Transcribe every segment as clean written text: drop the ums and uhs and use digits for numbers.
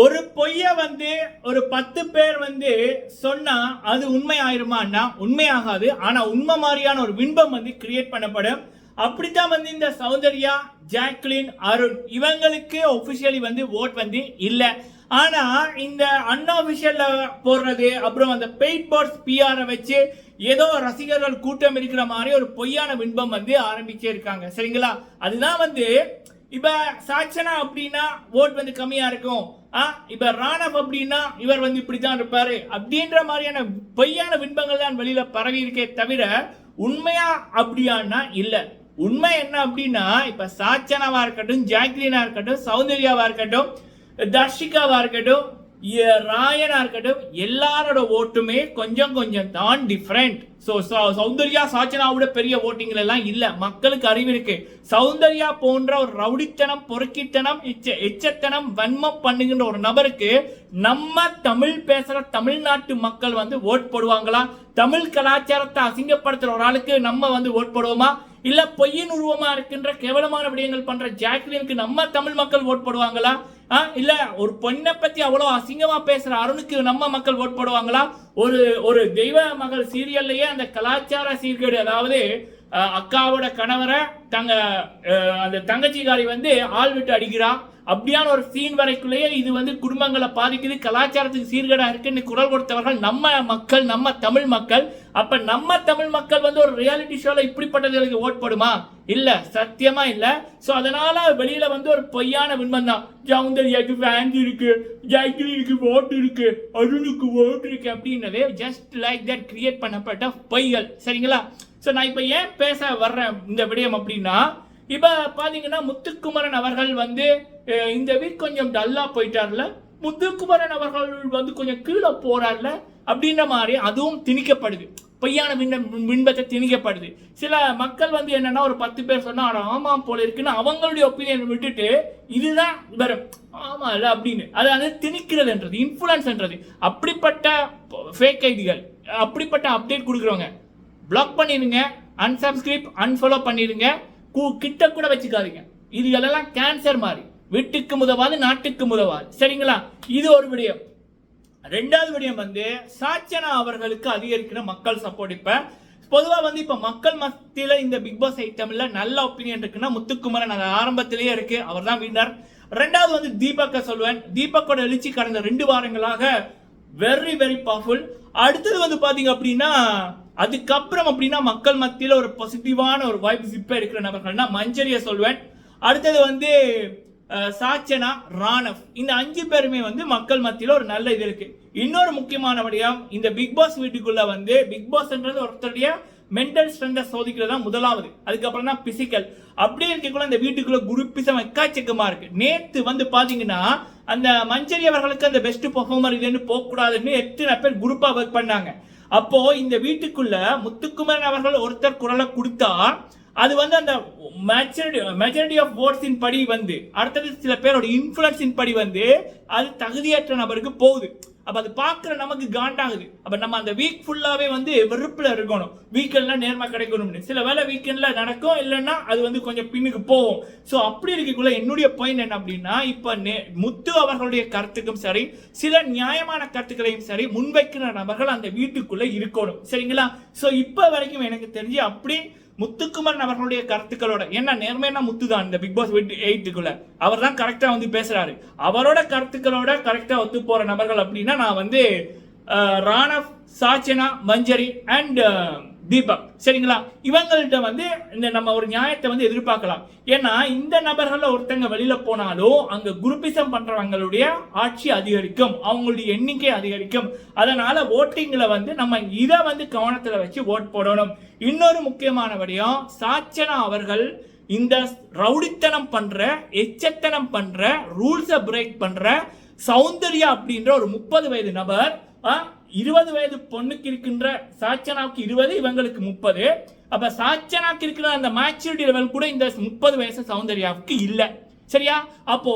ஒரு பொய்ய வந்து ஒரு 10 பேர் வந்து சொன்னா அது உண்மை ஆயிருமான்னா உண்மையாகாது. ஆனா உண்மை மாதிரியான ஒரு பிம்பம் வந்து கிரியேட் பண்ணப்படும். அப்படித்தான் வந்து இந்த சௌந்தர்யா, ஜாக்லின், அருண் இவங்களுக்கு ஒபிஷியலி வந்து ஓட் வந்து இல்ல. ஆனா இந்த அன்ஆபிஷியல்ல போடுறது, அப்புறம் அந்த பெய்ட் போர்ட்ஸ் பிஆர் வச்சு ஏதோ ரசிகர்கள் கூட்டம் இருக்கிற மாதிரி ஒரு பொய்யான பிம்பம் வந்து ஆரம்பிச்சே இருக்காங்க. சரிங்களா? அதுதான் வந்து இப்ப சாட்சனா அப்படின்னா ஓட் வந்து கம்மியா இருக்கும். இப்ப ராணவ் அப்படின்னா இவர் வந்து இப்படித்தான் இருப்பாரு அப்படின்ற மாதிரியான பொய்யான பின்பங்கள் தான் வெளியில பரவி இருக்கே தவிர உண்மையா அப்படியானா இல்ல. உண்மை என்ன அப்படின்னா இப்ப சாட்சனாவா இருக்கட்டும், ஜாக்லினா இருக்கட்டும், சௌந்தர்யாவா இருக்கட்டும், தர்ஷிகாவா இருக்கட்டும், ராயனா இருக்கட்டும், எல்லாரோட ஓட்டுமே கொஞ்சம் கொஞ்சம் தான் டிஃபரெண்ட். சௌந்தர்யா சாச்சனாவோட பெரிய ஓட்டிங்கள் எல்லாம் இல்ல. மக்களுக்கு அறிவு இருக்கு. சௌந்தர்யா போன்ற ஒரு ரவுடித்தனம், பொறுக்கித்தனம், எச்சத்தனம், வன்மம் பண்ணுகின்ற ஒரு நபருக்கு நம்ம தமிழ் பேசுற தமிழ்நாட்டு மக்கள் வந்து ஓட் போடுவாங்களா? தமிழ் கலாச்சாரத்தை அசிங்கப்படுத்துற ஒரு ஆளுக்கு நம்ம வந்து ஓட் போடுவோமா? இல்ல பொய்யின் உருவமா இருக்கின்ற கேவலமான விடயங்கள் பண்ற ஜாக்லினுக்கு நம்ம தமிழ் மக்கள் ஓட் போடுவாங்களா? இல்ல ஒரு பொண்ணை பத்தி அவ்வளவு அசிங்கமா பேசுற அருணுக்கு நம்ம மக்கள் ஓட் போடுவாங்களா? ஒரு தெய்வ மகள் சீரியல்லையே அந்த கலாச்சார சீர்கேடு, அதாவது அக்காவோட கணவரை அந்த தங்கச்சிகாரி வந்து ஆள் விட்டு அடிக்கிறா, அப்படியான ஒரு சீன் வரைக்குள்ளேயே இது வந்து குடும்பங்களை பாதிக்குது, கலாச்சாரத்துக்கு சீர்கேடா இருக்குன்னு குரல் கொடுத்தவர்கள் நம்ம மக்கள், நம்ம தமிழ் மக்கள். அப்ப நம்ம தமிழ் மக்கள் வந்து ஒரு ரியாலிட்டி ஷோல இப்படிப்பட்டதுக்கு ஓட் போடுமா? இல்ல, சத்தியமா இல்ல. சோ அதனால வெளியில வந்து ஒரு பொய்யான பின்பம் தான். சௌந்தர்யாக்கு ஃபேன்ஸ் இருக்கு, ஜாக்லினுக்கு ஓட் இருக்கு, அருணுக்கு ஓட் இருக்கு அப்படின்னவே ஜஸ்ட் லைக் தட் கிரியேட் பண்ணப்பட்ட பொய்கள். சரிங்களா? சோ நான் இப்ப ஏன் பேச வர்றேன் இந்த விடயம் அப்படின்னா, இப்ப பாத்தீங்கன்னா முத்துக்குமரன் அவர்கள் வந்து இந்த வீக் கொஞ்சம் டல்லா போயிட்டார்ல, முத்துக்குமரன் அவர்கள் வந்து கொஞ்சம் கீழே போறார்ல அப்படின்ற மாதிரி அதுவும் திணிக்கப்படுது. பொய்யான பின்பத்தை திணிக்கப்படுது. சில மக்கள் வந்து என்னன்னா ஒரு 10 பேர் சொன்னா ஆமாம் போல இருக்குன்னு அவங்களுடைய ஒப்பீனியன் விட்டுட்டு இதுதான் வரும் ஆமா இல்ல அப்படின்னு அது திணிக்கிறதுன்றது, இன்ஃபுளுன்ஸ்ன்றது. அப்படிப்பட்ட ஃபேக் ஐடிகள், அப்படிப்பட்ட அப்டேட் கொடுக்குறவங்க பிளாக் பண்ணிடுங்க, அன்சப்ஸ்கிரைப், அன்ஃபாலோ பண்ணிடுங்க, கிட்ட கூட வச்சுக்காதீங்க. இதுகளெல்லாம் கேன்சர் மாதிரி, வீட்டுக்கு முதவாது நாட்டுக்கு முதவாது. சரிங்களா? இது ஒரு விடயம். ரெண்டாவது விடயம் வந்து சாச்சனா அவர்களுக்கு அதிகரிக்கிற மக்கள் சப்போர்ட். இப்ப பொதுவா வந்து இப்ப மக்கள் மத்தியில இந்த பிக் பாஸ் ஐட்டம்ல நல்ல ஒப்பீனியன் இருக்குன்னா முத்துக்குமரன் அது ஆரம்பத்திலேயே இருக்கு, அவர் தான் வின்னர். ரெண்டாவது வந்து தீபக்க சொல்வேன். தீபக்கோட எழுச்சி கடந்த 2 வாரங்களாக வெரி வெரி பவர்ஃபுல். அடுத்தது வந்து பாத்தீங்க அப்படின்னா அதுக்கப்புறம் அப்படின்னா மக்கள் மத்தியில ஒரு பாசிட்டிவான ஒரு வைப்ஸ் இப்ப இருக்கிற நபர்கள்னா மஞ்சரியை சொல்வேன். அடுத்தது வந்து சாச்சனா, ராணவ், இந்த 5 பேருமே வந்து மக்கள் மத்தியில ஒரு நல்ல இது இருக்கு. இன்னொரு முக்கியமான விடயம், இந்த பிக் பாஸ் வீட்டுக்குள்ள வந்து பிக் பாஸ்ன்றது ஒருத்தருடைய மென்டல் ஸ்ட்ரென்த்தை சோதிக்கிறதா முதலாவது, அதுக்கப்புறம் தான் பிசிக்கல். அப்படி இருக்கக்குள்ள இந்த வீட்டுக்குள்ள குரூப்பிசம் எக்காச்சக்கமா இருக்கு. நேத்து வந்து பாத்தீங்கன்னா அந்த மஞ்சரி அவர்களுக்கு அந்த பெஸ்ட் பெர்ஃபார்மர் இதுன்னு போக கூடாதுன்னு 8 பேர் குரூப்பா ஒர்க் பண்ணாங்க. அப்போ இந்த வீட்டுக்குள்ள முத்துக்குமரன் அவர்கள் ஒருத்தர் குரலை கொடுத்தா அது வந்து அந்த மெஜாரிட்டி ஆஃப் ஓட்ஸின் படி வந்து அடுத்தது சில பேரோட இன்ஃபுளுன்ஸின் படி வந்து அது தகுதியற்ற நபருக்கு போகுது. அப்ப அது பார்க்குற நமக்கு காண்டாகுது. அப்ப நம்ம அந்த வீக் ஃபுல்லாவே வந்து வெறுப்புல இருக்கணும், வீக்கெண்ட்ல நேர்மை கிடைக்கணும்னு. சில வேலை வீக்கெண்ட்ல நடக்கும், இல்லைன்னா அது வந்து கொஞ்சம் பின்னுக்கு போகும். ஸோ அப்படி இருக்கக்குள்ள என்னுடைய பாயிண்ட் என்ன அப்படின்னா, இப்ப முத்து அவர்களுடைய கருத்துக்கும் சரி, சில நியாயமான கருத்துக்களையும் சரி முன்வைக்கிற நபர்கள் அந்த வீட்டுக்குள்ள இருக்கணும். சரிங்களா? ஸோ இப்ப வரைக்கும் எனக்கு தெரிஞ்சு அப்படி முத்துக்குமரன் அவர்களுடைய கருத்துக்களோட, என்ன நேர்மையான முத்து தான் இந்த பிக் பாஸ் 8க்குள்ள அவர் தான் கரெக்டா வந்து பேசுறாரு, அவரோட கருத்துக்களோட கரெக்டா ஒத்து போற நபர்கள் அப்படின்னா நான் வந்து ராணவ், சாச்சனா, மஞ்சரி அண்ட் தீபக். சரிங்களா? இவங்கள்ட்ட வந்து இந்த நம்ம ஒரு நியாயத்தை வந்து எதிர்பார்க்கலாம். ஏன்னா இந்த நபர்கள் ஒருத்தங்க வெளியில போனாலும் அங்க குரூப்பிசம் பண்றவங்களுடைய ஆட்சி அதிகரிக்கும், அவங்களுடைய எண்ணிக்கை அதிகரிக்கும். அதனால ஓட்டிங்ல வந்து நம்ம இதை வந்து கவனத்துல வச்சு ஓட் போடணும். இன்னொரு முக்கியமான விடயம், சாச்சனா அவர்கள் இந்த ரவுடித்தனம் பண்ற, எச்சத்தனம் பண்ற, ரூல்ஸை பிரேக் பண்ற சௌந்தர்யா அப்படின்ற ஒரு 30 வயது நபர் 20 வயது பொண்ணுக்கு இருக்கின்ற சாச்சனாவுக்கு 20, இவங்களுக்கு 30. அப்ப சாச்சனாக்கு இருக்கிற அந்த மேச்சூரிட்டி லெவல் கூட இந்த 30 வயசு சௌந்தர்யாவுக்கு இல்ல. சரியா? அப்போ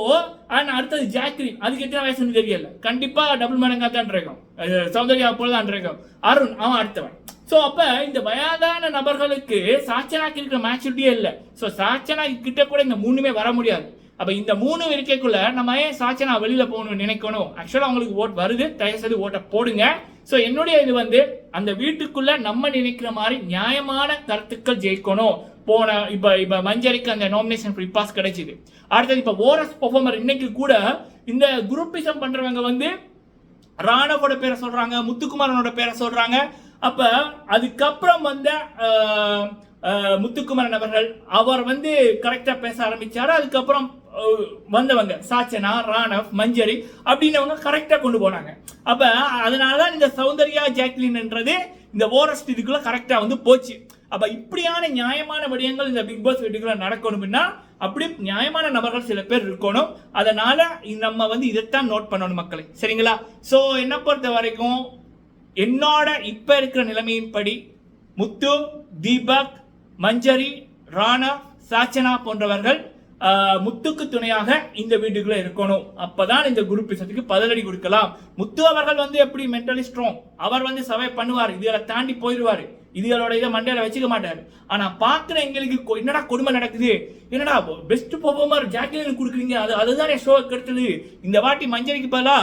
அடுத்தது ஜாக்லின், அதுக்கு எத்தனை வயசுன்னு தெரியல, கண்டிப்பா டபுள் மடங்கா தான் இருக்கும், சௌந்தர்யா போல தான் இருக்கும். அருண் அவன் அடுத்தவன். சோ அப்ப இந்த வயதான நபர்களுக்கு சாச்சனாக்கு இருக்கிற மேச்சூரிட்டியே இல்ல. சோ சாச்சனா கிட்ட கூட இந்த 3மே வர முடியாது. அப்ப இந்த 3 இருக்கைக்குள்ள நம்ம ஏன் சாச்சனா வெளியில போகணும்னு நினைக்கணும்? ஆக்சுவலா அவங்களுக்கு ஓட் வருது, தயவுசெய்து ஓட்டை போடுங்க. ஸோ என்னுடைய இது வந்து அந்த வீட்டுக்குள்ள நம்ம நினைக்கிற மாதிரி நியாயமான கருத்துக்கள் ஜெயிக்கணும். இப்ப மஞ்சரிக்கு அந்த நாமினேஷன் ஃப்ரீ பாஸ் கிடைச்சிது. அடுத்தது இப்ப ஓரஸ் பெர்ஃபார்மர் இன்னைக்கு கூட இந்த குரூப்பிசம் பண்றவங்க வந்து ராணவோட பேரை சொல்றாங்க, முத்துக்குமாரனோட பேரை சொல்றாங்க. அப்ப அதுக்கப்புறம் வந்த முத்துக்குமரன் அவர்கள் அவர் வந்து கரெக்டா பேச ஆரம்பிச்சாரு. அதுக்கப்புறம் வந்தவங்க சாச்சனா, ராணவ், மஞ்சரி அப்படின்னவங்க கரெக்டா கொண்டு போனாங்க. அப்ப அதனாலதான் இந்த சௌந்தர்யா ஜாக்லின்ன்றது இந்த ஓரஸ்ட் இதுக்குள்ள கரெக்டா வந்து போச்சு. அப்ப இப்படியான நியாயமான விடயங்கள் இந்த பிக் பாஸ் வீட்டுக்குள்ள நடக்கணும்னா அப்படி நியாயமான நபர்கள் சில பேர் இருக்கணும். அதனால நம்ம வந்து இதைத்தான் நோட் பண்ணணும் மக்களை, சரிங்களா? சோ என்ன பொறுத்த வரைக்கும் என்னோட இப்ப இருக்கிற நிலைமையின்படி முத்து, தீபக், மஞ்சரி, ராணா, சாச்சனா போன்றவர்கள் முத்துக்கு துணையாக இந்த வீட்டுக்குள்ள இருக்கணும். அப்பதான் இந்த குரூப்பிசத்துக்கு பதிலடி கொடுக்கலாம். முத்து அவர்கள் வந்து எப்படி மென்டலி ஸ்ட்ராங், அவர் வந்து சர்வை பண்ணுவார், இதுகளை தாண்டி போயிடுவாரு, இதுகளோட இதை மண்டையில வச்சுக்க மாட்டாரு. ஆனா பாக்குற எங்களுக்கு என்னடா கொடுமை நடக்குது, என்னடா பெஸ்ட் பெர்ஃபார்மர் ஜாக்லின் கொடுக்குறீங்க, அதுதான் ஷோ கெடுத்தது. இந்த வாட்டி மஞ்சரிக்கு பதிலா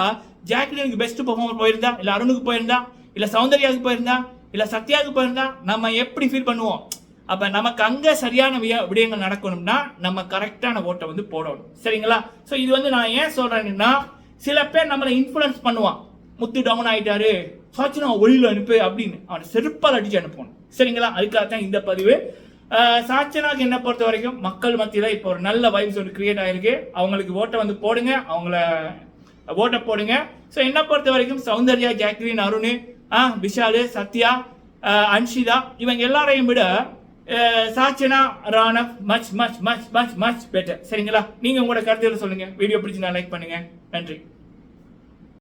ஜாக்லினுக்கு பெஸ்ட் பெர்ஃபார்மர் போயிருந்தா, இல்ல அருணுக்கு போயிருந்தா, இல்ல சௌந்தர்யாவுக்கு போயிருந்தா, இல்ல சத்யாவுக்கு போயிருந்தா நம்ம எப்படி ஃபீல் பண்ணுவோம்? அப்ப நமக்கு அங்க சரியான விடயங்கள் நடக்கணும்னா நம்ம கரெக்டான ஓட்டை வந்து போடணும், சரிங்களா? சோ இது வந்து நான் ஏன் சொல்றேன்னா, சில பேர் நம்மளை இன்ஃபுளுன்ஸ் பண்ணுவான். முத்து டவுன் ஆயிட்டாரு, சாச்சனா ஒளியில அனுப்பு அப்படின்னு அவனை செருப்பால் அடிச்சு அனுப்பணும், சரிங்களா? அதுக்காகத்தான் இந்த பதிவு. சாச்சனாக்கு என்ன பொறுத்த வரைக்கும் மக்கள் மத்தியில இப்போ ஒரு நல்ல வைப்ஸ் ஒன்று கிரியேட் ஆயிருக்கு. அவங்களுக்கு ஓட்டை வந்து போடுங்க, அவங்கள ஓட்டை போடுங்க. ஸோ என்ன பொறுத்த வரைக்கும் சௌந்தர்யா, ஜாக்லின், அருண், விஷாலு, சத்யா, அன்ஷிதா இவங்க எல்லாரையும் விட Sachana, Raanav much much much much much better, சரிங்களா? நீங்க உங்களோட கருத்துக்களை சொல்லுங்க. வீடியோ பிடிச்சி லைக் பண்ணுங்க. நன்றி.